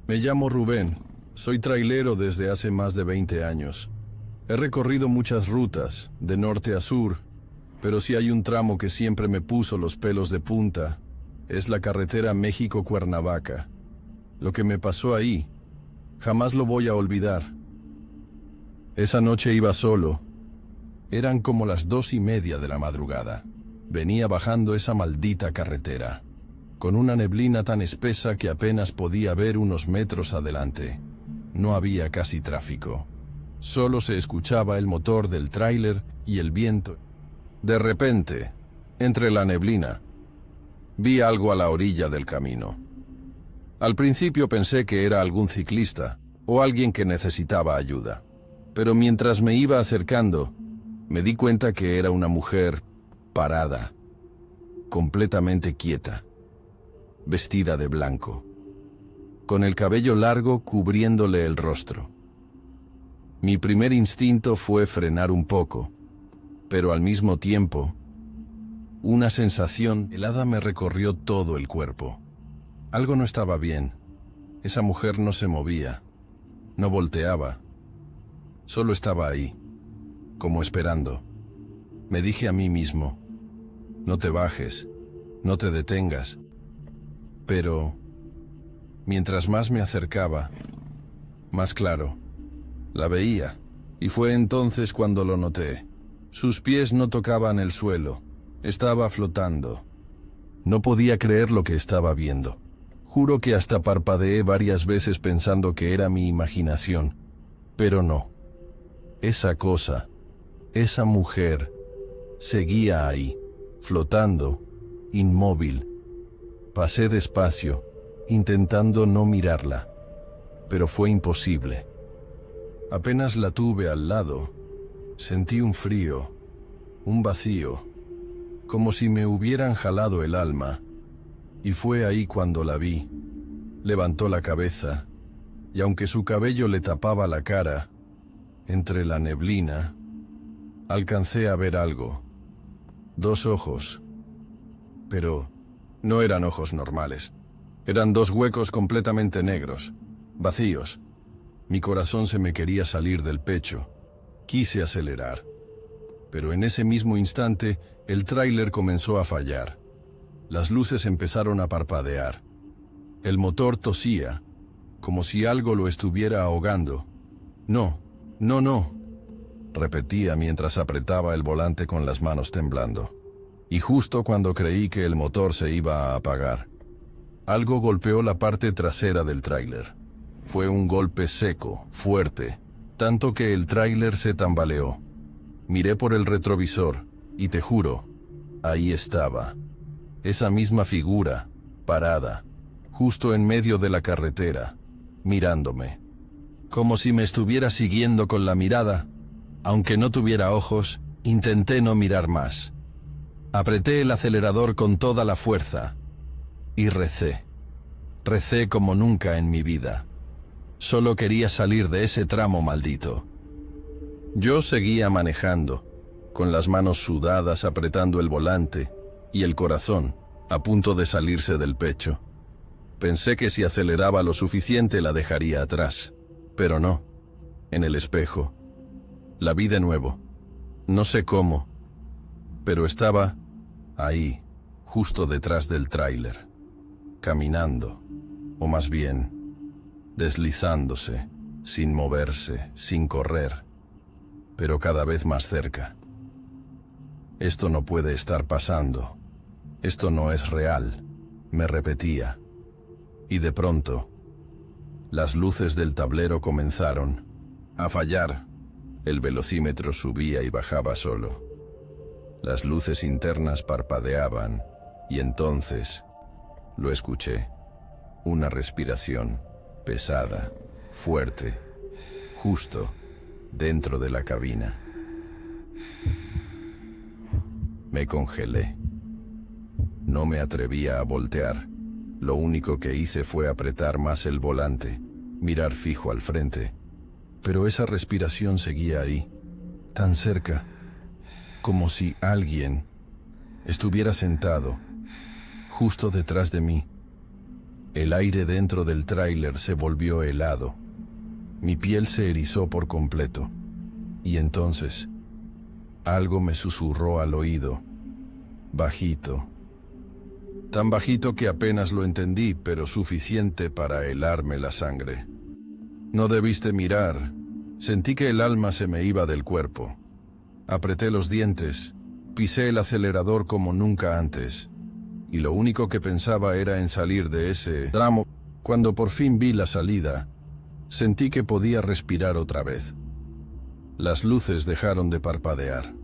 Me llamo Rubén. Soy trailero desde hace más de 20 años. He recorrido muchas rutas, de norte a sur, pero si hay un tramo que siempre me puso los pelos de punta, es la carretera México-Cuernavaca. Lo que me pasó ahí, jamás lo voy a olvidar. Esa noche iba solo. Eran como las 2:30 de la madrugada. Venía bajando esa maldita carretera, con una neblina tan espesa que apenas podía ver unos metros adelante. No había casi tráfico. Solo se escuchaba el motor del tráiler y el viento. De repente, entre la neblina, vi algo a la orilla del camino. Al principio pensé que era algún ciclista o alguien que necesitaba ayuda, pero mientras me iba acercando, me di cuenta que era una mujer parada, completamente quieta, vestida de blanco, con el cabello largo cubriéndole el rostro. Mi primer instinto fue frenar un poco, pero al mismo tiempo, una sensación helada me recorrió todo el cuerpo. Algo no estaba bien. Esa mujer no se movía, no volteaba, solo estaba ahí, como esperando. Me dije a mí mismo, no te bajes, no te detengas. Pero, mientras más me acercaba, más claro, la veía, y fue entonces cuando lo noté. Sus pies no tocaban el suelo, estaba flotando. No podía creer lo que estaba viendo. Juro que hasta parpadeé varias veces pensando que era mi imaginación, pero no. Esa cosa, esa mujer, seguía ahí, flotando, inmóvil. Pasé despacio, intentando no mirarla, pero fue imposible. Apenas la tuve al lado, sentí un frío, un vacío, como si me hubieran jalado el alma, y fue ahí cuando la vi. Levantó la cabeza, y aunque su cabello le tapaba la cara, entre la neblina, alcancé a ver algo. 2 ojos, pero no eran ojos normales. Eran 2 huecos completamente negros, vacíos. Mi corazón se me quería salir del pecho. Quise acelerar. Pero en ese mismo instante, el tráiler comenzó a fallar. Las luces empezaron a parpadear. El motor tosía, como si algo lo estuviera ahogando. No, no, no, repetía mientras apretaba el volante con las manos temblando. Y justo cuando creí que el motor se iba a apagar, algo golpeó la parte trasera del tráiler. Fue un golpe seco, fuerte, tanto que el tráiler se tambaleó. Miré por el retrovisor, y te juro, ahí estaba. Esa misma figura, parada, justo en medio de la carretera, mirándome. Como si me estuviera siguiendo con la mirada. Aunque no tuviera ojos, intenté no mirar más. Apreté el acelerador con toda la fuerza y recé. Recé como nunca en mi vida. Solo quería salir de ese tramo maldito. Yo seguía manejando, con las manos sudadas apretando el volante y el corazón a punto de salirse del pecho. Pensé que si aceleraba lo suficiente la dejaría atrás, pero no. En el espejo, la vi de nuevo. No sé cómo, pero estaba ahí, justo detrás del tráiler, caminando, o más bien, deslizándose, sin moverse, sin correr, pero cada vez más cerca. Esto no puede estar pasando. Esto no es real, me repetía. Y de pronto, las luces del tablero comenzaron a fallar. El velocímetro subía y bajaba solo. Las luces internas parpadeaban, y entonces lo escuché. Una respiración pesada, fuerte, justo dentro de la cabina. Me congelé. No me atrevía a voltear. Lo único que hice fue apretar más el volante, mirar fijo al frente. Pero esa respiración seguía ahí, tan cerca, como si alguien estuviera sentado justo detrás de mí. El aire dentro del tráiler se volvió helado. Mi piel se erizó por completo. Y entonces, algo me susurró al oído, bajito. Tan bajito que apenas lo entendí, pero suficiente para helarme la sangre. No debiste mirar. Sentí que el alma se me iba del cuerpo. Apreté los dientes, pisé el acelerador como nunca antes, y lo único que pensaba era en salir de ese tramo. Cuando por fin vi la salida, sentí que podía respirar otra vez. Las luces dejaron de parpadear.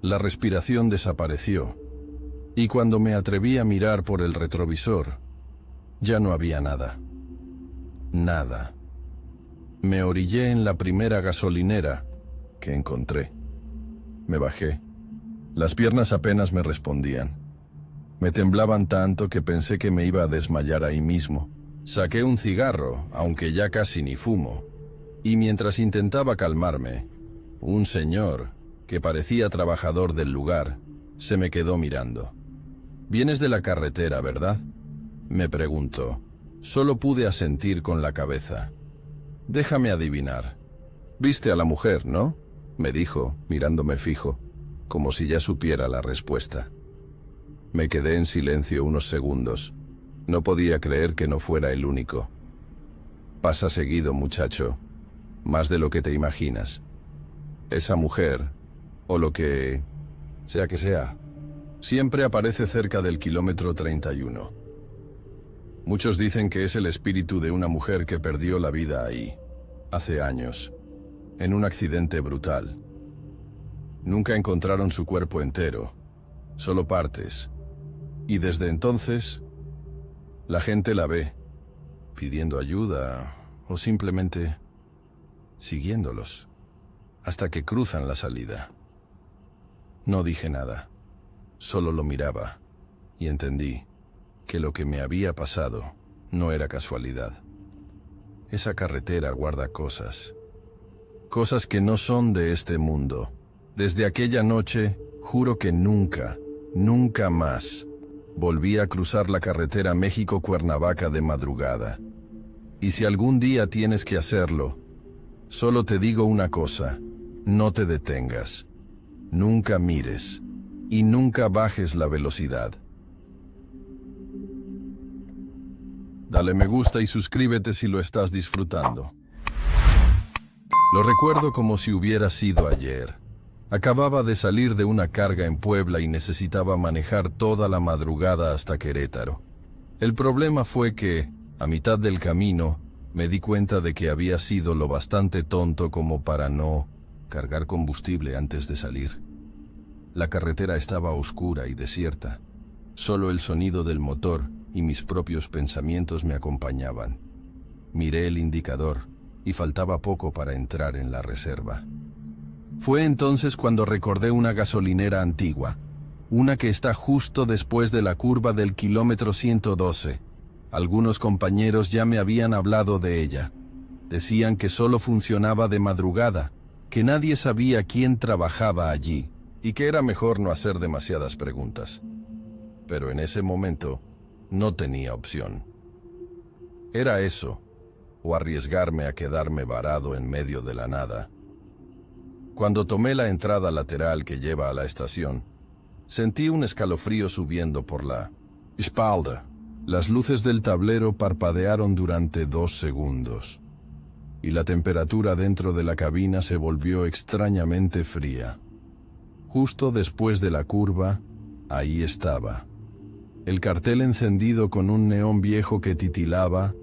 La respiración desapareció, y cuando me atreví a mirar por el retrovisor, ya no había nada. Nada. Me orillé en la primera gasolinera que encontré. Me bajé. Las piernas apenas me respondían. Me temblaban tanto que pensé que me iba a desmayar ahí mismo. Saqué un cigarro, aunque ya casi ni fumo, y mientras intentaba calmarme, un señor, que parecía trabajador del lugar, se me quedó mirando. «¿Vienes de la carretera, verdad?», me preguntó. Solo pude asentir con la cabeza. «Déjame adivinar. Viste a la mujer, ¿no?», me dijo, mirándome fijo, como si ya supiera la respuesta. Me quedé en silencio unos segundos. No podía creer que no fuera el único. «Pasa seguido, muchacho, más de lo que te imaginas. Esa mujer, o lo que sea, siempre aparece cerca del kilómetro 31. Muchos dicen que es el espíritu de una mujer que perdió la vida ahí, hace años, en un accidente brutal. Nunca encontraron su cuerpo entero, solo partes, y desde entonces la gente la ve, pidiendo ayuda o simplemente siguiéndolos, hasta que cruzan la salida». No dije nada, solo lo miraba, y entendí que lo que me había pasado no era casualidad. Esa carretera guarda cosas que no son de este mundo. Desde aquella noche, juro que nunca más volví a cruzar la carretera México-Cuernavaca de madrugada. Y si algún día tienes que hacerlo, solo te digo una cosa: no te detengas, nunca mires y nunca bajes la velocidad. Dale me gusta y suscríbete si lo estás disfrutando. Lo recuerdo como si hubiera sido ayer. Acababa de salir de una carga en Puebla y necesitaba manejar toda la madrugada hasta Querétaro. El problema fue que, a mitad del camino, me di cuenta de que había sido lo bastante tonto como para no cargar combustible antes de salir. La carretera estaba oscura y desierta. Solo el sonido del motor y mis propios pensamientos me acompañaban. Miré el indicador y faltaba poco para entrar en la reserva. Fue entonces cuando recordé una gasolinera antigua, una que está justo después de la curva del kilómetro 112. Algunos compañeros ya me habían hablado de ella. Decían que solo funcionaba de madrugada, que nadie sabía quién trabajaba allí, y que era mejor no hacer demasiadas preguntas. Pero en ese momento no tenía opción. Era eso, o arriesgarme a quedarme varado en medio de la nada. Cuando tomé la entrada lateral que lleva a la estación, sentí un escalofrío subiendo por la espalda. Las luces del tablero parpadearon durante 2 segundos, y la temperatura dentro de la cabina se volvió extrañamente fría. Justo después de la curva, ahí estaba. El cartel encendido con un neón viejo que titilaba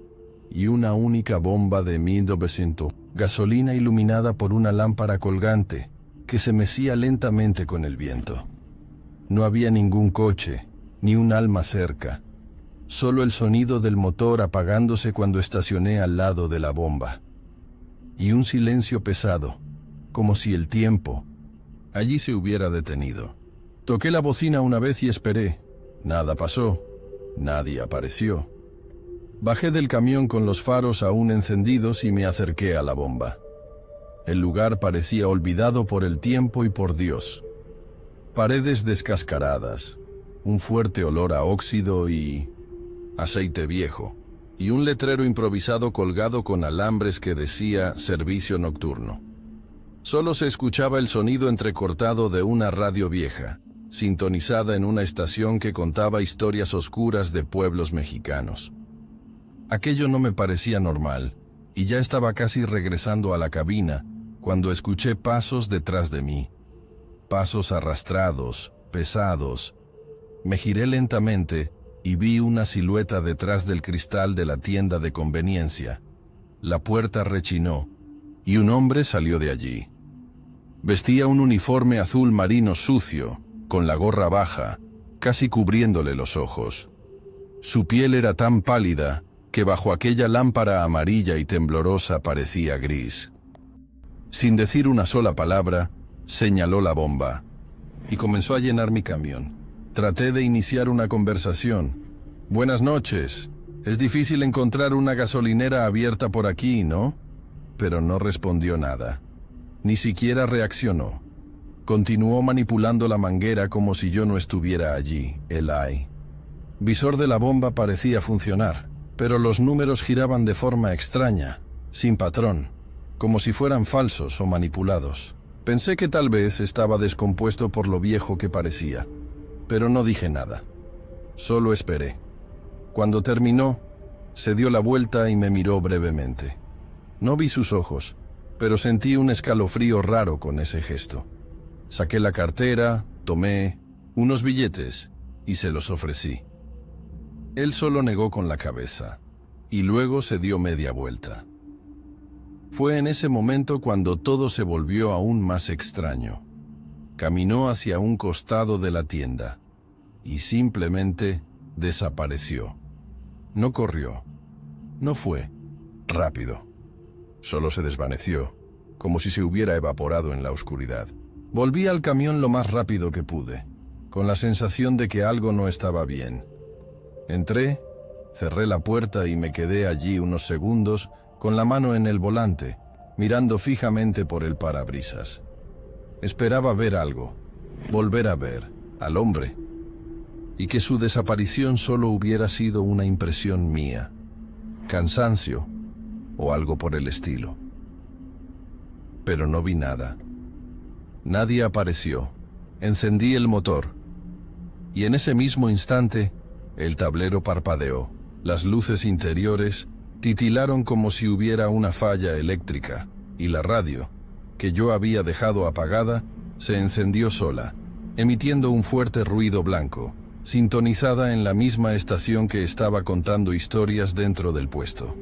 y una única bomba de 1900. Gasolina iluminada por una lámpara colgante que se mecía lentamente con el viento. No había ningún coche, ni un alma cerca. Solo el sonido del motor apagándose cuando estacioné al lado de la bomba. Y un silencio pesado, como si el tiempo allí se hubiera detenido. Toqué la bocina una vez y esperé. Nada pasó. Nadie apareció. Bajé del camión con los faros aún encendidos y me acerqué a la bomba. El lugar parecía olvidado por el tiempo y por Dios. Paredes descascaradas, un fuerte olor a óxido y aceite viejo, y un letrero improvisado colgado con alambres que decía «Servicio nocturno». Solo se escuchaba el sonido entrecortado de una radio vieja, sintonizada en una estación que contaba historias oscuras de pueblos mexicanos. Aquello no me parecía normal, y ya estaba casi regresando a la cabina cuando escuché pasos detrás de mí. Pasos arrastrados, pesados. Me giré lentamente y vi una silueta detrás del cristal de la tienda de conveniencia. La puerta rechinó y un hombre salió de allí. Vestía un uniforme azul marino sucio, con la gorra baja, casi cubriéndole los ojos. Su piel era tan pálida que bajo aquella lámpara amarilla y temblorosa parecía gris. Sin decir una sola palabra, señaló la bomba y comenzó a llenar mi camión. Traté de iniciar una conversación. «Buenas noches. Es difícil encontrar una gasolinera abierta por aquí, ¿no?» Pero no respondió nada. Ni siquiera reaccionó. Continuó manipulando la manguera como si yo no estuviera allí, El visor de la bomba parecía funcionar, pero los números giraban de forma extraña, sin patrón, como si fueran falsos o manipulados. Pensé que tal vez estaba descompuesto por lo viejo que parecía, pero no dije nada. Solo esperé. Cuando terminó, se dio la vuelta y me miró brevemente. No vi sus ojos, pero sentí un escalofrío raro con ese gesto. Saqué la cartera, tomé unos billetes y se los ofrecí. Él solo negó con la cabeza, y luego se dio media vuelta. Fue en ese momento cuando todo se volvió aún más extraño. Caminó hacia un costado de la tienda, y simplemente desapareció. No corrió, no fue rápido. Solo se desvaneció, como si se hubiera evaporado en la oscuridad. Volví al camión lo más rápido que pude, con la sensación de que algo no estaba bien. Entré, cerré la puerta y me quedé allí unos segundos con la mano en el volante, mirando fijamente por el parabrisas. Esperaba ver algo, volver a ver al hombre, y que su desaparición solo hubiera sido una impresión mía, cansancio o algo por el estilo. Pero no vi nada. Nadie apareció. Encendí el motor, y en ese mismo instante, el tablero parpadeó. Las luces interiores titilaron como si hubiera una falla eléctrica, y la radio, que yo había dejado apagada, se encendió sola, emitiendo un fuerte ruido blanco, sintonizada en la misma estación que estaba contando historias dentro del puesto.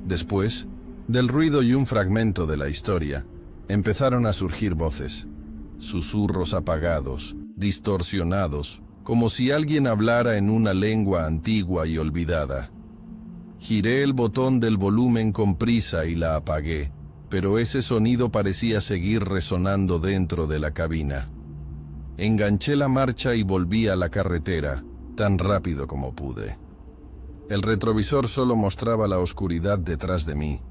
Después, del ruido y un fragmento de la historia, empezaron a surgir voces, susurros apagados, distorsionados, como si alguien hablara en una lengua antigua y olvidada. Giré el botón del volumen con prisa y la apagué, pero ese sonido parecía seguir resonando dentro de la cabina. Enganché la marcha y volví a la carretera, tan rápido como pude. El retrovisor solo mostraba la oscuridad detrás de mí,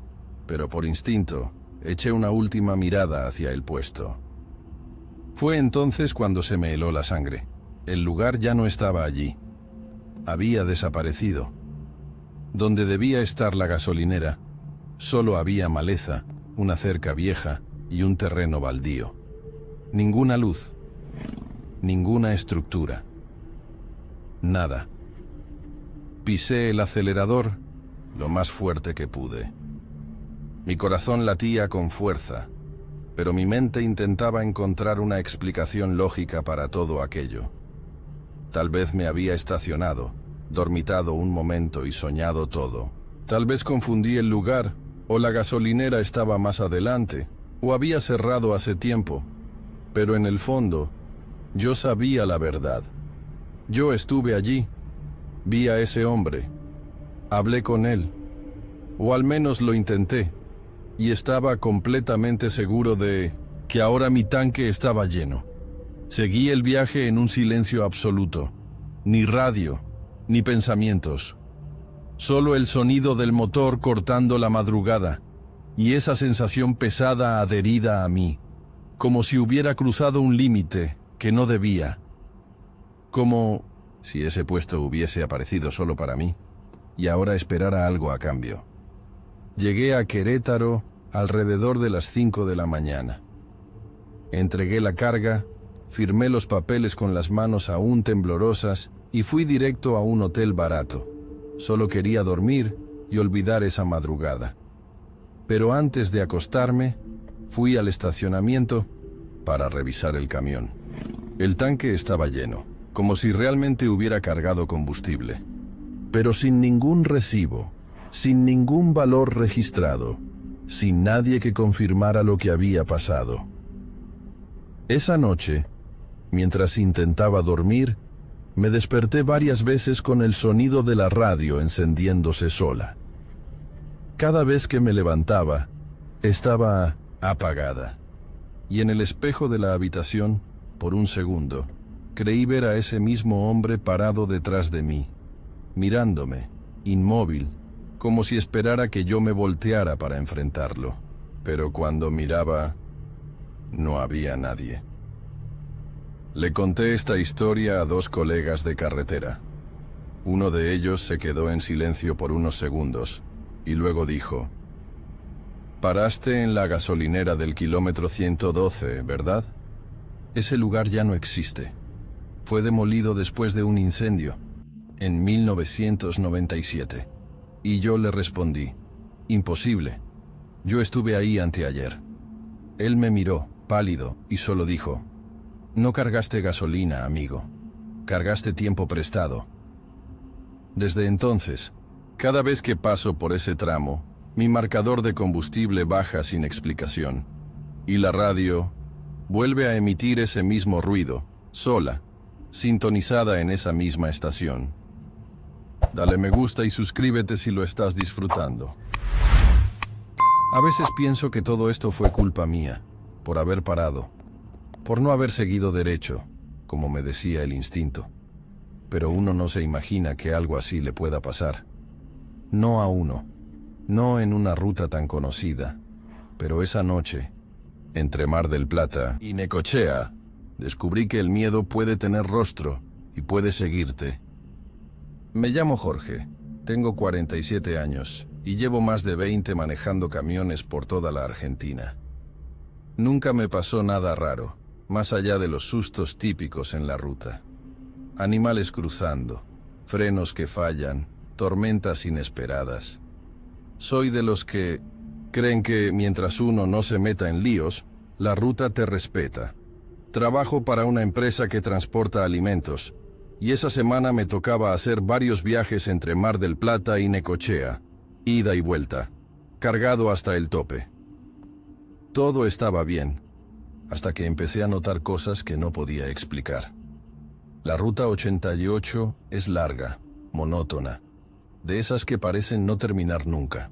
pero por instinto, eché una última mirada hacia el puesto. Fue entonces cuando se me heló la sangre. El lugar ya no estaba allí. Había desaparecido. Donde debía estar la gasolinera, solo había maleza, una cerca vieja y un terreno baldío. Ninguna luz, ninguna estructura. Nada. Pisé el acelerador lo más fuerte que pude. Mi corazón latía con fuerza, pero mi mente intentaba encontrar una explicación lógica para todo aquello. Tal vez me había estacionado, dormitado un momento y soñado todo. Tal vez confundí el lugar, o la gasolinera estaba más adelante, o había cerrado hace tiempo. Pero en el fondo, yo sabía la verdad. Yo estuve allí, vi a ese hombre, hablé con él, o al menos lo intenté, y estaba completamente seguro de que ahora mi tanque estaba lleno. Seguí el viaje en un silencio absoluto, ni radio, ni pensamientos. Solo el sonido del motor cortando la madrugada, y esa sensación pesada adherida a mí, como si hubiera cruzado un límite que no debía. Como si ese puesto hubiese aparecido solo para mí. y ahora esperara algo a cambio. Llegué a Querétaro alrededor de las 5 de la mañana. Entregué la carga, firmé los papeles con las manos aún temblorosas y fui directo a un hotel barato. Solo quería dormir y olvidar esa madrugada. Pero antes de acostarme, fui al estacionamiento para revisar el camión. El tanque estaba lleno, como si realmente hubiera cargado combustible, pero sin ningún recibo, sin ningún valor registrado, sin nadie que confirmara lo que había pasado. Esa noche, mientras intentaba dormir, me desperté varias veces con el sonido de la radio encendiéndose sola. Cada vez que me levantaba, estaba apagada. Y en el espejo de la habitación, por un segundo, creí ver a ese mismo hombre parado detrás de mí, mirándome, inmóvil, como si esperara que yo me volteara para enfrentarlo. Pero cuando miraba, no había nadie. Le conté esta historia a 2 colegas de carretera. Uno de ellos se quedó en silencio por unos segundos y luego dijo: «Paraste en la gasolinera del kilómetro 112, ¿verdad? Ese lugar ya no existe. Fue demolido después de un incendio, en 1997. Y yo le respondí: «Imposible. Yo estuve ahí anteayer». Él me miró, pálido, y solo dijo: «No cargaste gasolina, amigo. Cargaste tiempo prestado». Desde entonces, cada vez que paso por ese tramo, mi marcador de combustible baja sin explicación. Y la radio vuelve a emitir ese mismo ruido, sola, sintonizada en esa misma estación. Dale me gusta y suscríbete si lo estás disfrutando. A veces pienso que todo esto fue culpa mía, por haber parado, por no haber seguido derecho, como me decía el instinto. Pero uno no se imagina que algo así le pueda pasar. No a uno, no en una ruta tan conocida, pero esa noche, entre Mar del Plata y Necochea, descubrí que el miedo puede tener rostro y puede seguirte. Me llamo Jorge, tengo 47 años y llevo más de 20 manejando camiones por toda la Argentina. Nunca me pasó nada raro, más allá de los sustos típicos en la ruta. Animales cruzando, frenos que fallan, tormentas inesperadas. Soy de los que creen que mientras uno no se meta en líos, la ruta te respeta. Trabajo para una empresa que transporta alimentos, y esa semana me tocaba hacer varios viajes entre Mar del Plata y Necochea, ida y vuelta, cargado hasta el tope. Todo estaba bien, hasta que empecé a notar cosas que no podía explicar. La ruta 88 es larga, monótona, de esas que parecen no terminar nunca.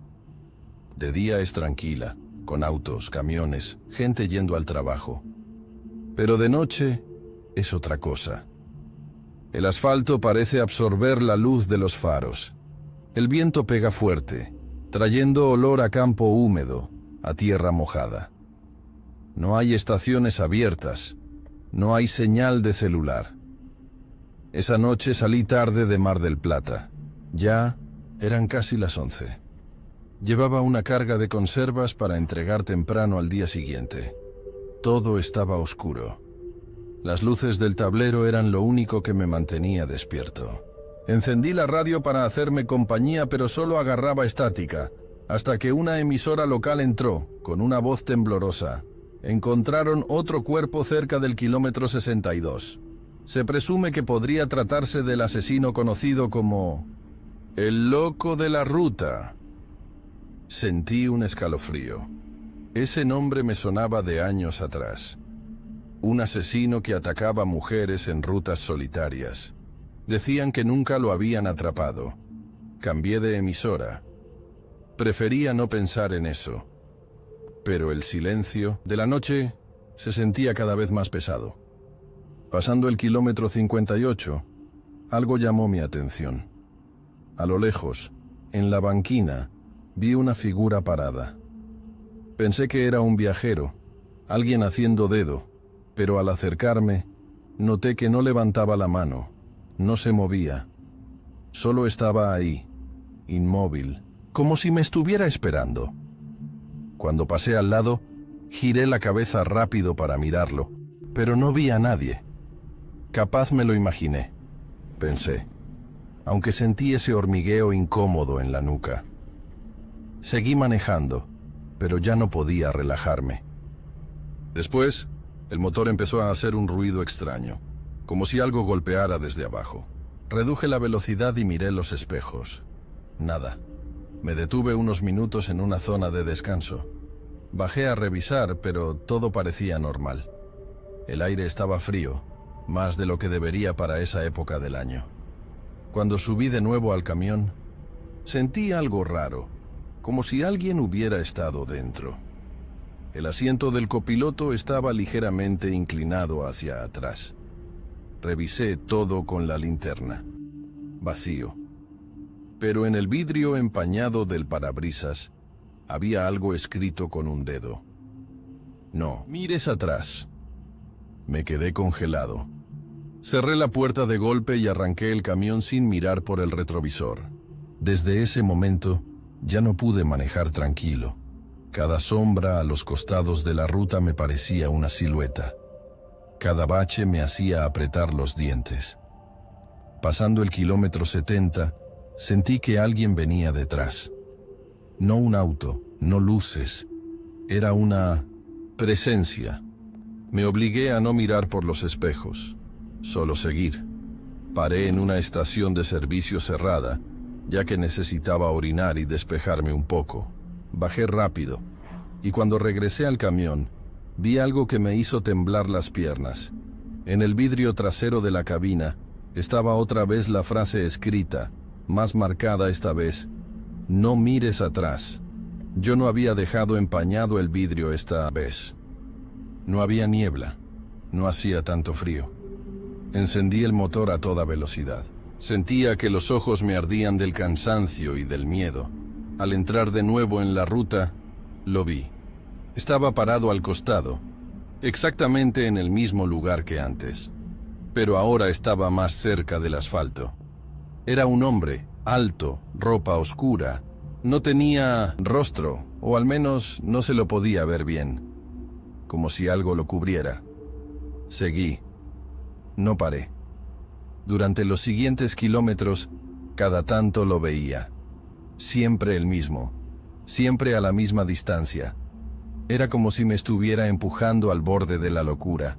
De día es tranquila, con autos, camiones, gente yendo al trabajo. Pero de noche es otra cosa. El asfalto parece absorber la luz de los faros. El viento pega fuerte, trayendo olor a campo húmedo, a tierra mojada. No hay estaciones abiertas, no hay señal de celular. Esa noche salí tarde de Mar del Plata. Ya eran casi las 11. Llevaba una carga de conservas para entregar temprano al día siguiente. Todo estaba oscuro. Las luces del tablero eran lo único que me mantenía despierto. Encendí la radio para hacerme compañía, pero solo agarraba estática, hasta que una emisora local entró, con una voz temblorosa. Encontraron otro cuerpo cerca del kilómetro 62. Se presume que podría tratarse del asesino conocido como el loco de la ruta. Sentí un escalofrío. Ese nombre me sonaba de años atrás. Un asesino que atacaba mujeres en rutas solitarias. Decían que nunca lo habían atrapado. Cambié de emisora. Prefería no pensar en eso. Pero el silencio de la noche se sentía cada vez más pesado. Pasando el kilómetro 58, algo llamó mi atención. A lo lejos, en la banquina, vi una figura parada. Pensé que era un viajero, alguien haciendo dedo, pero al acercarme, noté que no levantaba la mano, no se movía. Solo estaba ahí, inmóvil, como si me estuviera esperando. Cuando pasé al lado, giré la cabeza rápido para mirarlo, pero no vi a nadie. Capaz me lo imaginé, pensé, aunque sentí ese hormigueo incómodo en la nuca. Seguí manejando, pero ya no podía relajarme. Después, el motor empezó a hacer un ruido extraño, como si algo golpeara desde abajo. Reduje la velocidad y miré los espejos. Nada. Me detuve unos minutos en una zona de descanso. Bajé a revisar, pero todo parecía normal. El aire estaba frío, más de lo que debería para esa época del año. Cuando subí de nuevo al camión, sentí algo raro, como si alguien hubiera estado dentro. El asiento del copiloto estaba ligeramente inclinado hacia atrás. Revisé todo con la linterna. Vacío. Pero en el vidrio empañado del parabrisas había algo escrito con un dedo. No mires atrás. Me quedé congelado. Cerré la puerta de golpe y arranqué el camión sin mirar por el retrovisor. Desde ese momento, ya no pude manejar tranquilo. Cada sombra a los costados de la ruta me parecía una silueta. Cada bache me hacía apretar los dientes. Pasando el kilómetro 70, sentí que alguien venía detrás. No un auto, no luces. Era una presencia. Me obligué a no mirar por los espejos, solo seguir. Paré en una estación de servicio cerrada, ya que necesitaba orinar y despejarme un poco. Bajé rápido, y cuando regresé al camión, vi algo que me hizo temblar las piernas. En el vidrio trasero de la cabina estaba otra vez la frase escrita, más marcada esta vez: no mires atrás. Yo no había dejado empañado el vidrio esta vez. No había niebla, no hacía tanto frío. Encendí el motor a toda velocidad. Sentía que los ojos me ardían del cansancio y del miedo. Al entrar de nuevo en la ruta, lo vi. Estaba parado al costado, exactamente en el mismo lugar que antes, pero ahora estaba más cerca del asfalto. Era un hombre, alto, ropa oscura. No tenía rostro, o al menos no se lo podía ver bien, como si algo lo cubriera. Seguí. No paré. Durante los siguientes kilómetros, cada tanto lo veía. Siempre el mismo, siempre a la misma distancia. Era como si me estuviera empujando al borde de la locura.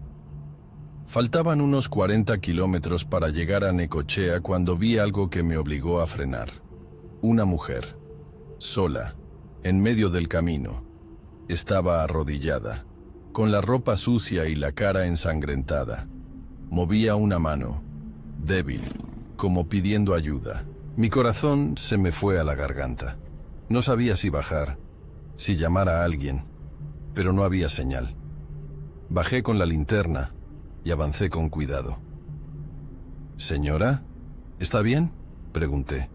Faltaban unos 40 kilómetros para llegar a Necochea cuando vi algo que me obligó a frenar. Una mujer, sola, en medio del camino. Estaba arrodillada, con la ropa sucia y la cara ensangrentada. Movía una mano, débil, como pidiendo ayuda. Mi corazón se me fue a la garganta. No sabía si bajar, si llamar a alguien, pero no había señal. Bajé con la linterna y avancé con cuidado. «¿Señora? ¿Está bien?», pregunté.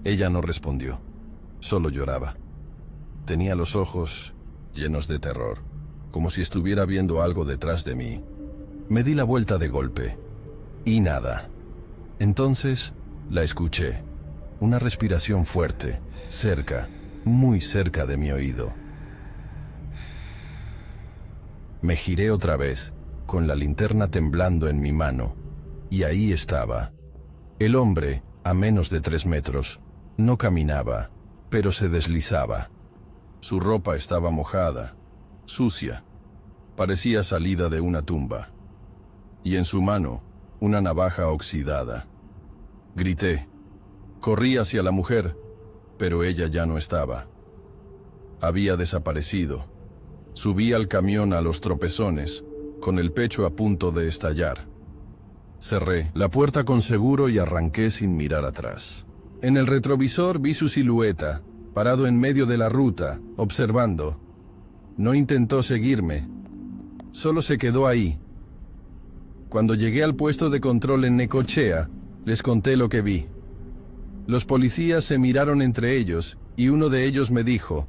Ella no respondió, solo lloraba. Tenía los ojos llenos de terror, como si estuviera viendo algo detrás de mí. Me di la vuelta de golpe, y nada. Entonces la escuché, una respiración fuerte, cerca, muy cerca de mi oído. Me giré otra vez, con la linterna temblando en mi mano, y ahí estaba. El hombre, a menos de 3 metros, no caminaba, pero se deslizaba. Su ropa estaba mojada, sucia, parecía salida de una tumba. Y en su mano, una navaja oxidada. Grité. Corrí hacia la mujer, pero ella ya no estaba. Había desaparecido. Subí al camión a los tropezones, con el pecho a punto de estallar. Cerré la puerta con seguro y arranqué sin mirar atrás. En el retrovisor vi su silueta, parado en medio de la ruta, observando. No intentó seguirme, solo se quedó ahí. Cuando llegué al puesto de control en Necochea, les conté lo que vi. Los policías se miraron entre ellos y uno de ellos me dijo: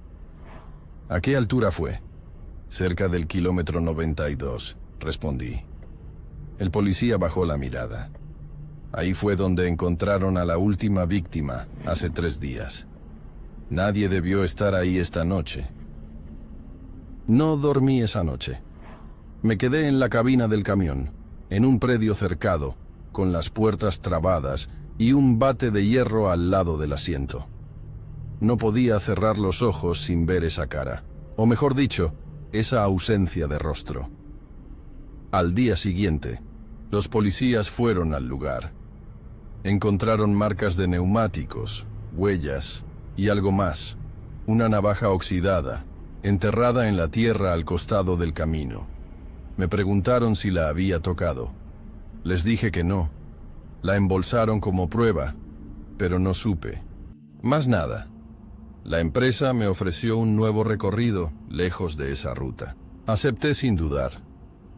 «¿A qué altura fue?». «Cerca del kilómetro 92», respondí. El policía bajó la mirada. Ahí fue donde encontraron a la última víctima, hace 3 días. Nadie debió estar ahí esta noche. No dormí esa noche. Me quedé en la cabina del camión, en un predio cercado, con las puertas trabadas y un bate de hierro al lado del asiento. No podía cerrar los ojos sin ver esa cara, o mejor dicho, esa ausencia de rostro. Al día siguiente, los policías fueron al lugar. Encontraron marcas de neumáticos, huellas y algo más, una navaja oxidada, enterrada en la tierra al costado del camino. Me preguntaron si la había tocado. Les dije que no. La embolsaron como prueba, pero no supe. Más nada. La empresa me ofreció un nuevo recorrido lejos de esa ruta. Acepté sin dudar.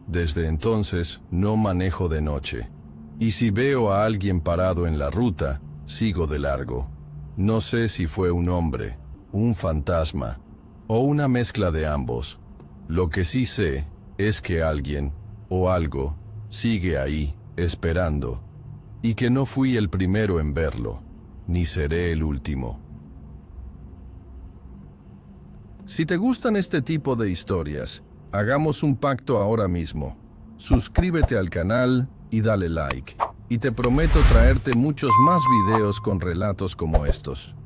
Desde entonces no manejo de noche. Y si veo a alguien parado en la ruta, sigo de largo. No sé si fue un hombre, un fantasma o una mezcla de ambos. Lo que sí sé es que alguien o algo sigue ahí, esperando, y que no fui el primero en verlo, ni seré el último. Si te gustan este tipo de historias, hagamos un pacto ahora mismo. Suscríbete al canal y dale like. Y te prometo traerte muchos más videos con relatos como estos.